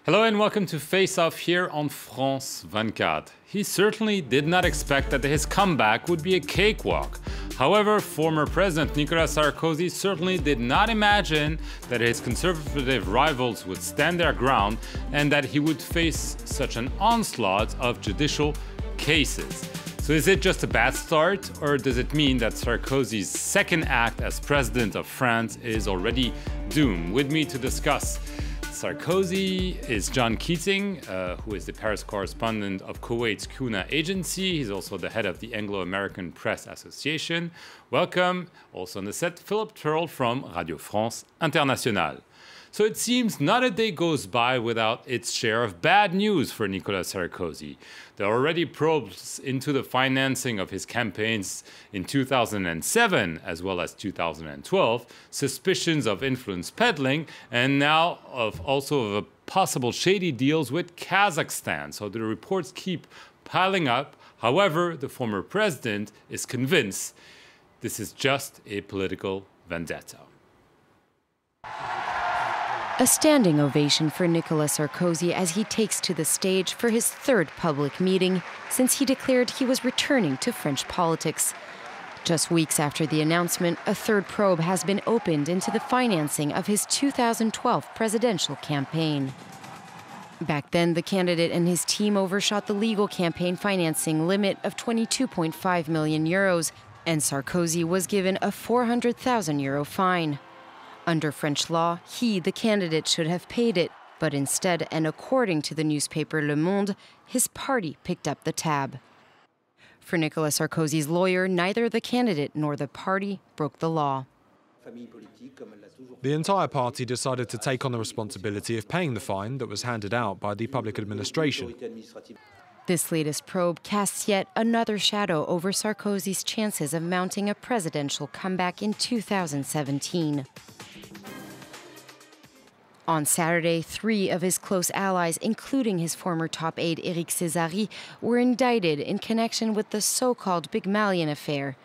Hello and welcome to Face Off here on France 24. He certainly did not expect that his comeback would be a cakewalk. However, former President Nicolas Sarkozy certainly did not imagine that his conservative rivals would stand their ground and that he would face such an onslaught of judicial cases. So is it just a bad start, or does it mean that Sarkozy's second act as president of France is already doomed? With me to discuss Sarkozy is John Keating, who is the Paris correspondent of Kuwait's Kuna agency. He's also the head of the Anglo-American Press Association. Welcome. Also on the set, Philip Turl from Radio France Internationale. So it seems not a day goes by without its share of bad news for Nicolas Sarkozy. There are already probes into the financing of his campaigns in 2007 as well as 2012, suspicions of influence peddling, and now also of possible shady deals with Kazakhstan. So the reports keep piling up. However, the former president is convinced this is just a political vendetta. A standing ovation for Nicolas Sarkozy as he takes to the stage for his third public meeting since he declared he was returning to French politics. Just weeks after the announcement, a third probe has been opened into the financing of his 2012 presidential campaign. Back then, the candidate and his team overshot the legal campaign financing limit of 22.5 million euros, and Sarkozy was given a 400,000 euro fine. Under French law, he, the candidate, should have paid it, but instead, and according to the newspaper Le Monde, his party picked up the tab. For Nicolas Sarkozy's lawyer, neither the candidate nor the party broke the law. The entire party decided to take on the responsibility of paying the fine that was handed out by the public administration. This latest probe casts yet another shadow over Sarkozy's chances of mounting a presidential comeback in 2017. On Saturday, 3 of his close allies, including his former top aide Éric Césary, were indicted in connection with the so-called Big Malion affair.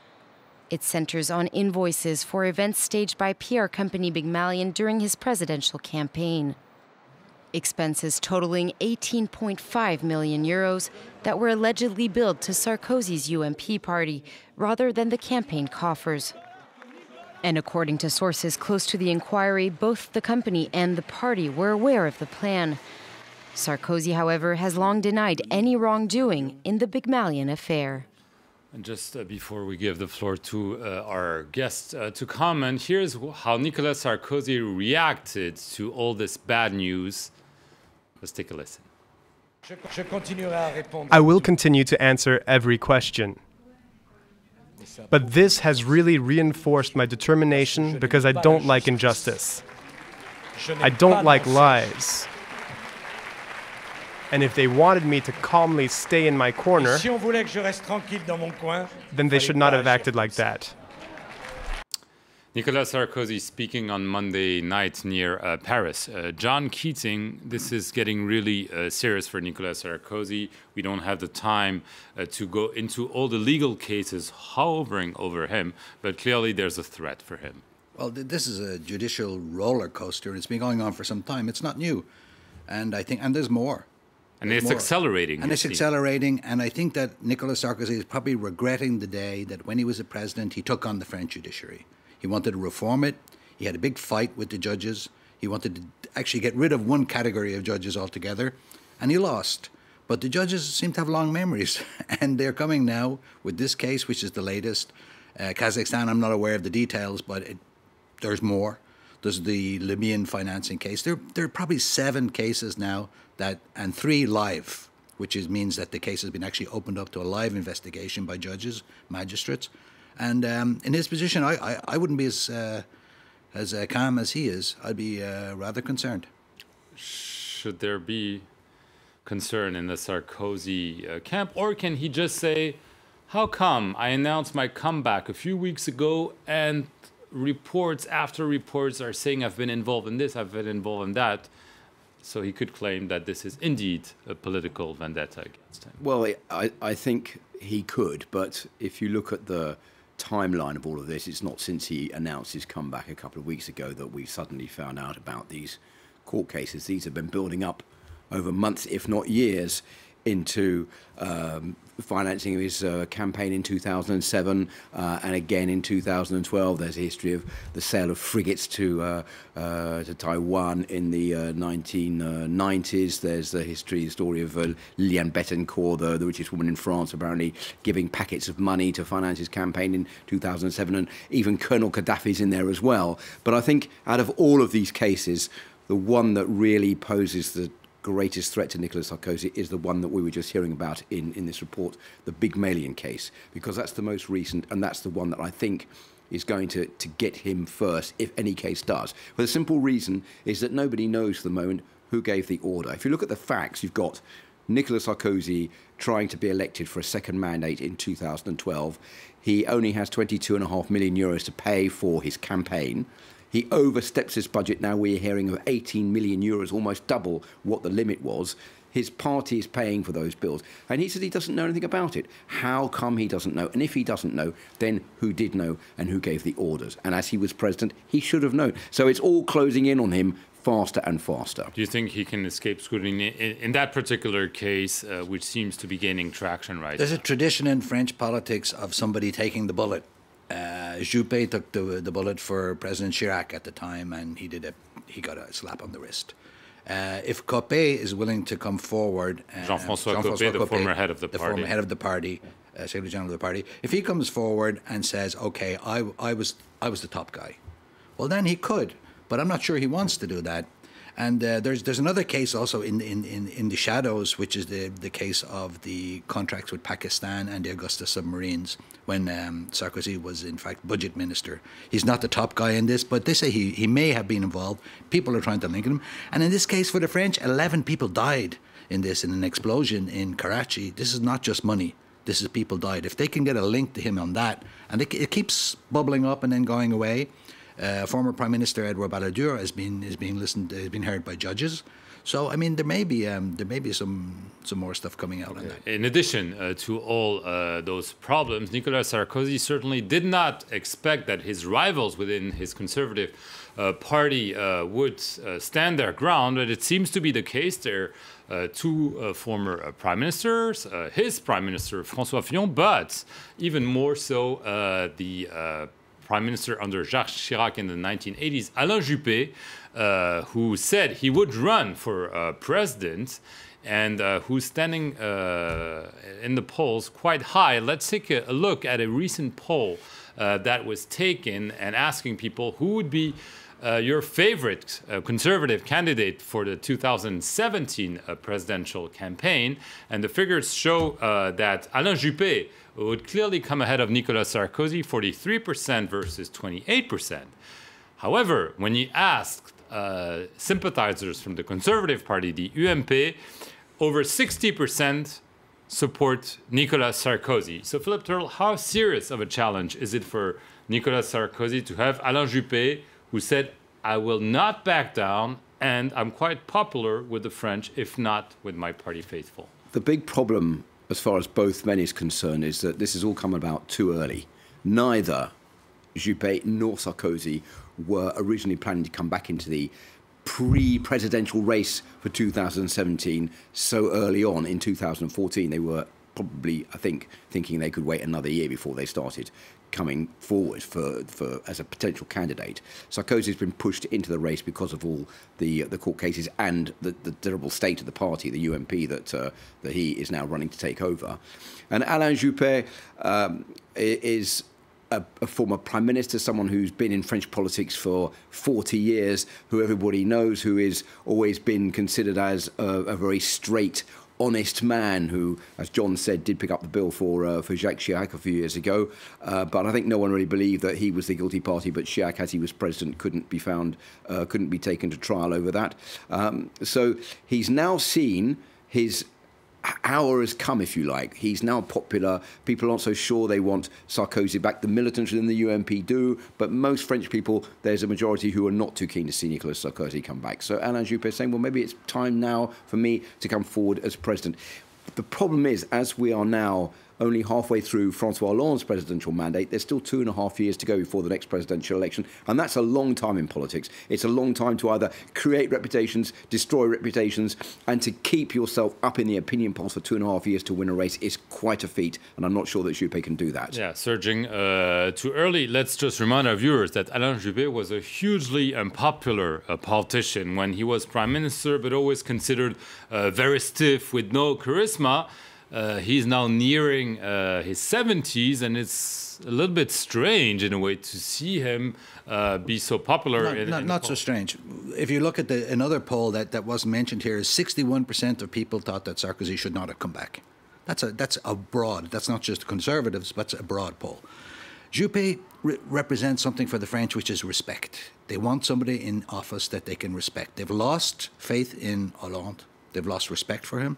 It centers on invoices for events staged by PR company Big Malion during his presidential campaign. Expenses totaling 18.5 million euros that were allegedly billed to Sarkozy's UMP party rather than the campaign coffers. And according to sources close to the inquiry, both the company and the party were aware of the plan. Sarkozy, however, has long denied any wrongdoing in the Big Malion affair. And just before we give the floor to our guests to comment, here's how Nicolas Sarkozy reacted to all this bad news. Let's take a listen. I will continue to answer every question. But this has really reinforced my determination because I don't like injustice. I don't like lies. And if they wanted me to calmly stay in my corner, then they should not have acted like that. Nicolas Sarkozy speaking on Monday night near Paris. John Keating, this is getting really serious for Nicolas Sarkozy. We don't have the time to go into all the legal cases hovering over him, but clearly there's a threat for him. Well, this is a judicial roller coaster. It's been going on for some time. It's not new. And I think, and there's more. And it's accelerating. And it's accelerating. And I think that Nicolas Sarkozy is probably regretting the day that when he was a president, he took on the French judiciary. He wanted to reform it. He had a big fight with the judges. He wanted to actually get rid of one category of judges altogether, and he lost. But the judges seem to have long memories, and they're coming now with this case, which is the latest. Kazakhstan, I'm not aware of the details, but there's more. There's the Libyan financing case. There are probably 7 cases now, and 3 live, which means that the case has been actually opened up to a live investigation by judges, magistrates. And in his position, I wouldn't be as calm as he is. I'd be rather concerned. Should there be concern in the Sarkozy camp? Or can he just say, how come I announced my comeback a few weeks ago and reports after reports are saying I've been involved in this, I've been involved in that? So he could claim that this is indeed a political vendetta against him. Well, I think he could. But if you look at the timeline of all of this, it's not since he announced his comeback a couple of weeks ago that we suddenly found out about these court cases. These have been building up over months, if not years, into financing of his campaign in 2007 and again in 2012. There's a history of the sale of frigates to Taiwan in the 1990s. There's the story of Liliane Bettencourt, the richest woman in France, apparently giving packets of money to finance his campaign in 2007, and even Colonel Gaddafi's in there as well. But I think out of all of these cases, the one that really poses the greatest threat to Nicolas Sarkozy is the one that we were just hearing about in this report, the big Malian case, because that's the most recent, and that's the one that I think is going to get him first, if any case does. For the simple reason is that nobody knows for the moment who gave the order. If you look at the facts, you've got Nicolas Sarkozy trying to be elected for a second mandate in 2012. He only has 22.5 million euros to pay for his campaign. He oversteps his budget. Now we're hearing of 18 million euros, almost double what the limit was. His party is paying for those bills. And he said he doesn't know anything about it. How come he doesn't know? And if he doesn't know, then who did know and who gave the orders? And as he was president, he should have known. So it's all closing in on him faster and faster. Do you think he can escape scrutiny in that particular case, which seems to be gaining traction right now? There's a tradition in French politics of somebody taking the bullet. Juppé took the bullet for President Chirac at the time, and he got a slap on the wrist. If Copé is willing to come forward, Jean-François Copé, the former head of the party, former head of the party, Secretary General of the party, if he comes forward and says, "Okay, I was the top guy," well, then he could. But I'm not sure he wants to do that. And there's another case also in the shadows, which is the case of the contracts with Pakistan and the Augusta submarines when Sarkozy was in fact budget minister. He's not the top guy in this, but they say he may have been involved. People are trying to link him. And in this case for the French, 11 people died in an explosion in Karachi. This is not just money. This is people died. If they can get a link to him on that, and it keeps bubbling up and then going away. Former Prime Minister Edouard Balladur has been heard by judges. So I mean, there may be some more stuff coming out on that. In addition to all those problems, Nicolas Sarkozy certainly did not expect that his rivals within his conservative party would stand their ground, but it seems to be the case. There are two former prime ministers, his prime minister François Fillon, but even more so the Prime Minister under Jacques Chirac in the 1980s, Alain Juppé, who said he would run for president and who's standing in the polls quite high. Let's take a look at a recent poll that was taken and asking people who would be your favorite conservative candidate for the 2017 presidential campaign. And the figures show that Alain Juppé would clearly come ahead of Nicolas Sarkozy, 43% versus 28%. However, when you asked sympathizers from the Conservative Party, the UMP, over 60% support Nicolas Sarkozy. So, Philippe Turle, how serious of a challenge is it for Nicolas Sarkozy to have Alain Juppé, who said, "I will not back down, and I'm quite popular with the French, if not with my party faithful"? The big problem, as far as both men is concerned, is that this has all come about too early. Neither Juppé nor Sarkozy were originally planning to come back into the pre-presidential race for 2017 so early on. In 2014, they were probably, I think, thinking they could wait another year before they started coming forward for as a potential candidate. Sarkozy has been pushed into the race because of all the court cases and the terrible state of the party, the UMP, that he is now running to take over. And Alain Juppé is a former prime minister, someone who's been in French politics for 40 years, who everybody knows, who has always been considered as a very straight, honest man who, as John said, did pick up the bill for Jacques Chirac a few years ago. But I think no one really believed that he was the guilty party, but Chirac, as he was president, couldn't be taken to trial over that. So he's now seen his hour has come, if you like. He's now popular. People aren't so sure they want Sarkozy back. The militants within the UMP do, but most French people, there's a majority who are not too keen to see Nicolas Sarkozy come back. So Alain Juppé is saying, well, maybe it's time now for me to come forward as president. The problem is, as we are now only halfway through François Hollande's presidential mandate. There's still 2.5 years to go before the next presidential election. And that's a long time in politics. It's a long time to either create reputations, destroy reputations, and to keep yourself up in the opinion polls for 2.5 years to win a race is quite a feat. And I'm not sure that Juppé can do that. Yeah, surging too early. Let's just remind our viewers that Alain Juppé was a hugely unpopular politician when he was prime minister, but always considered very stiff with no charisma. He's now nearing his 70s, and it's a little bit strange in a way to see him be so popular. Not so strange. If you look at another poll that wasn't mentioned here, is 61% of people thought that Sarkozy should not have come back. That's a broad. That's not just conservatives, but it's a broad poll. Juppé represents something for the French, which is respect. They want somebody in office that they can respect. They've lost faith in Hollande. They've lost respect for him.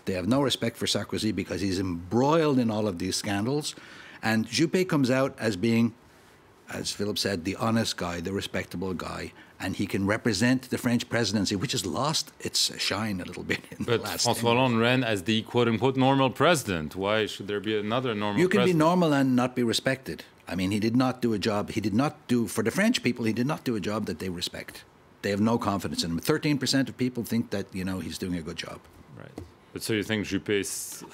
They have no respect for Sarkozy because he's embroiled in all of these scandals. And Juppé comes out as being, as Philip said, the honest guy, the respectable guy. And he can represent the French presidency, which has lost its shine a little bit in the last 10 years. But François Hollande ran as the quote-unquote normal president. Why should there be another normal president? You can be normal and not be respected. I mean, he did not do a job. He did not do, for the French people, he did not do a job that they respect. They have no confidence in him. 13% of people think that, he's doing a good job. Right. But so you think Juppé...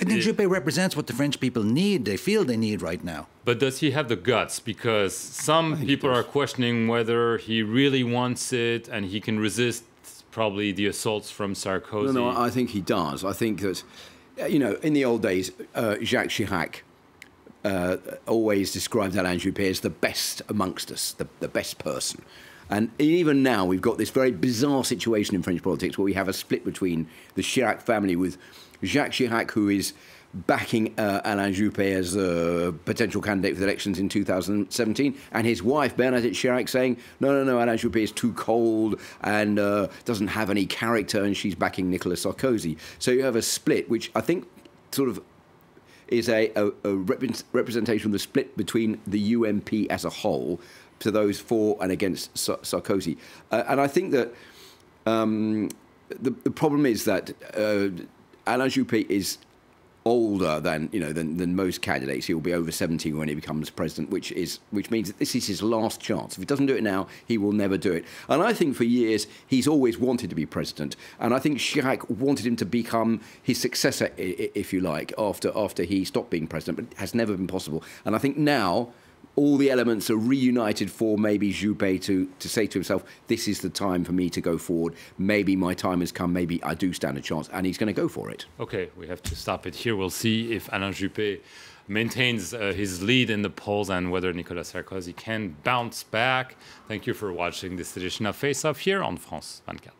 I think Juppé represents what the French people need, they feel they need right now. But does he have the guts? Because some people are questioning whether he really wants it and he can resist probably the assaults from Sarkozy. No, I think he does. I think that, in the old days, Jacques Chirac always described Alain Juppé as the best amongst us, the best person. And even now, we've got this very bizarre situation in French politics where we have a split between the Chirac family with Jacques Chirac, who is backing Alain Juppé as a potential candidate for the elections in 2017, and his wife, Bernadette Chirac, saying, no, Alain Juppé is too cold and doesn't have any character, and she's backing Nicolas Sarkozy. So you have a split, which I think sort of is a representation of the split between the UMP as a whole, to those for and against Sarkozy. And I think that the problem is that Alain Juppé is older than most candidates. He will be over 70 when he becomes president, which means that this is his last chance. If he doesn't do it now, he will never do it. And I think for years he's always wanted to be president. And I think Chirac wanted him to become his successor, if you like, after he stopped being president, but it has never been possible. And I think now all the elements are reunited for maybe Juppé to say to himself, this is the time for me to go forward. Maybe my time has come. Maybe I do stand a chance. And he's going to go for it. Okay, we have to stop it here. We'll see if Alain Juppé maintains his lead in the polls and whether Nicolas Sarkozy can bounce back. Thank you for watching this edition of Face Off here on France 24.